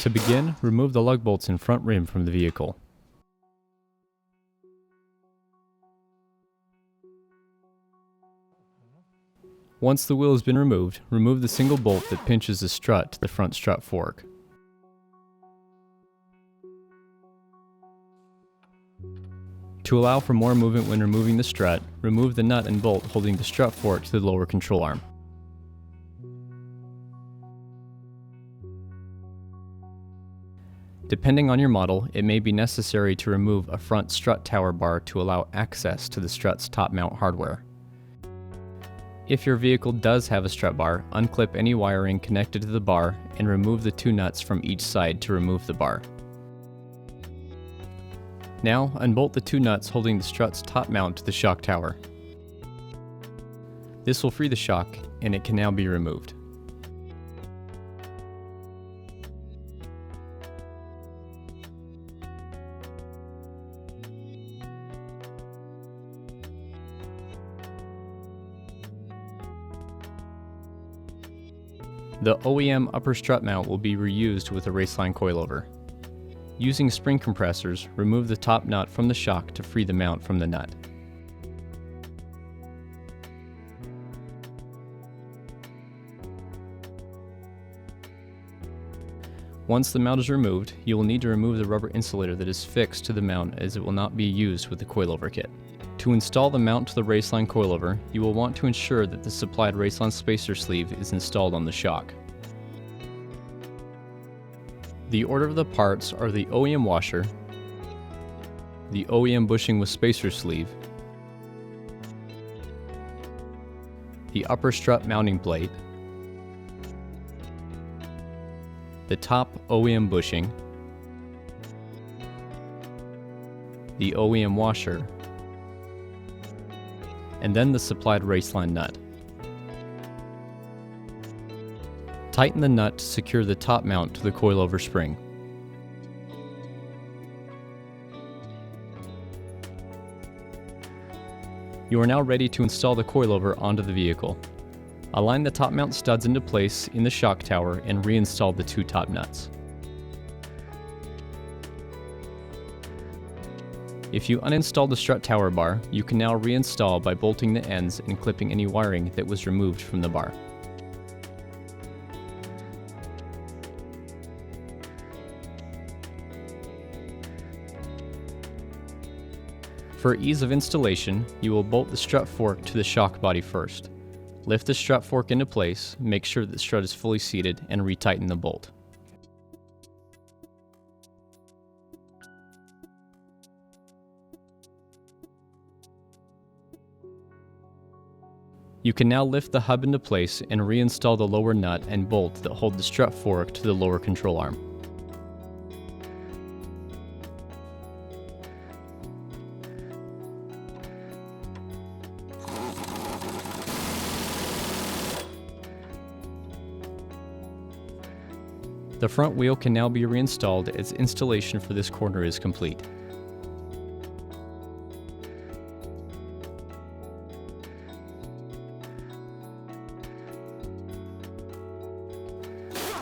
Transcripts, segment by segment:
To begin, remove the lug bolts and front rim from the vehicle. Once the wheel has been removed, remove the single bolt that pinches the strut to the front strut fork. To allow for more movement when removing the strut, remove the nut and bolt holding the strut fork to the lower control arm. Depending on your model, it may be necessary to remove a front strut tower bar to allow access to the strut's top mount hardware. If your vehicle does have a strut bar, unclip any wiring connected to the bar and remove the two nuts from each side to remove the bar. Now, unbolt the two nuts holding the strut's top mount to the shock tower. This will free the shock, and it can now be removed. The OEM upper strut mount will be reused with a Raceland coilover. Using spring compressors, remove the top nut from the shock to free the mount from the nut. Once the mount is removed, you will need to remove the rubber insulator that is fixed to the mount, as it will not be used with the coilover kit. To install the mount to the Raceland coilover, you will want to ensure that the supplied Raceland spacer sleeve is installed on the shock. The order of the parts are the OEM washer, the OEM bushing with spacer sleeve, the upper strut mounting plate, the top OEM bushing, the OEM washer, and then the supplied Raceland nut. Tighten the nut to secure the top mount to the coilover spring. You are now ready to install the coilover onto the vehicle. Align the top mount studs into place in the shock tower and reinstall the two top nuts. If you uninstalled the strut tower bar, you can now reinstall by bolting the ends and clipping any wiring that was removed from the bar. For ease of installation, you will bolt the strut fork to the shock body first. Lift the strut fork into place, make sure that the strut is fully seated, and retighten the bolt. You can now lift the hub into place and reinstall the lower nut and bolt that hold the strut fork to the lower control arm. The front wheel can now be reinstalled as installation for this corner is complete.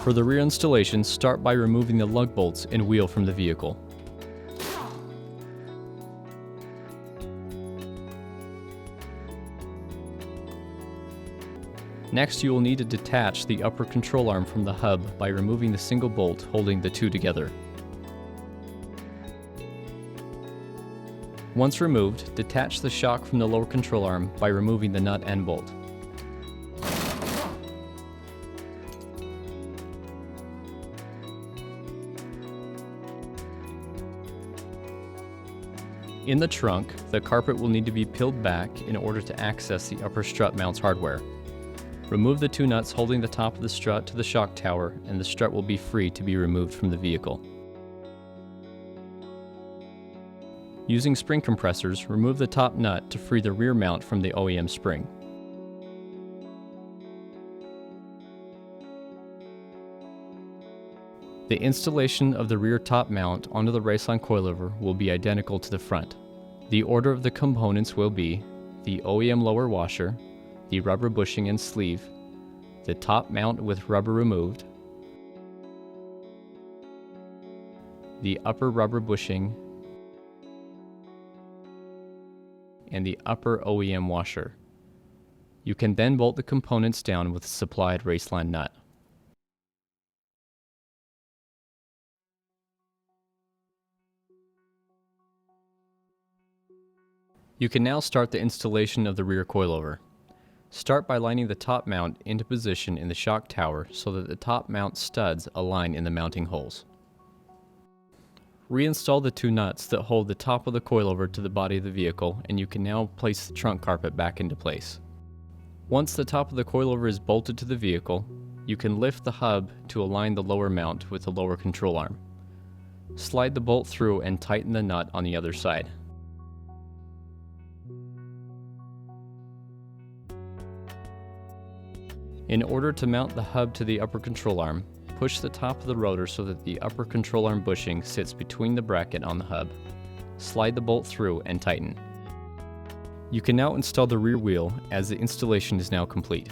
For the rear installation, start by removing the lug bolts and wheel from the vehicle. Next, you will need to detach the upper control arm from the hub by removing the single bolt holding the two together. Once removed, detach the shock from the lower control arm by removing the nut and bolt. In the trunk, the carpet will need to be peeled back in order to access the upper strut mount's hardware. Remove the two nuts holding the top of the strut to the shock tower, and the strut will be free to be removed from the vehicle. Using spring compressors, remove the top nut to free the rear mount from the OEM spring. The installation of the rear top mount onto the Raceland coilover will be identical to the front. The order of the components will be the OEM lower washer, the rubber bushing and sleeve, the top mount with rubber removed, the upper rubber bushing, and the upper OEM washer. You can then bolt the components down with a supplied Raceland nut. You can now start the installation of the rear coilover. Start by lining the top mount into position in the shock tower so that the top mount studs align in the mounting holes. Reinstall the two nuts that hold the top of the coilover to the body of the vehicle, and you can now place the trunk carpet back into place. Once the top of the coilover is bolted to the vehicle, you can lift the hub to align the lower mount with the lower control arm. Slide the bolt through and tighten the nut on the other side. In order to mount the hub to the upper control arm, push the top of the rotor so that the upper control arm bushing sits between the bracket on the hub. Slide the bolt through and tighten. You can now install the rear wheel, as the installation is now complete.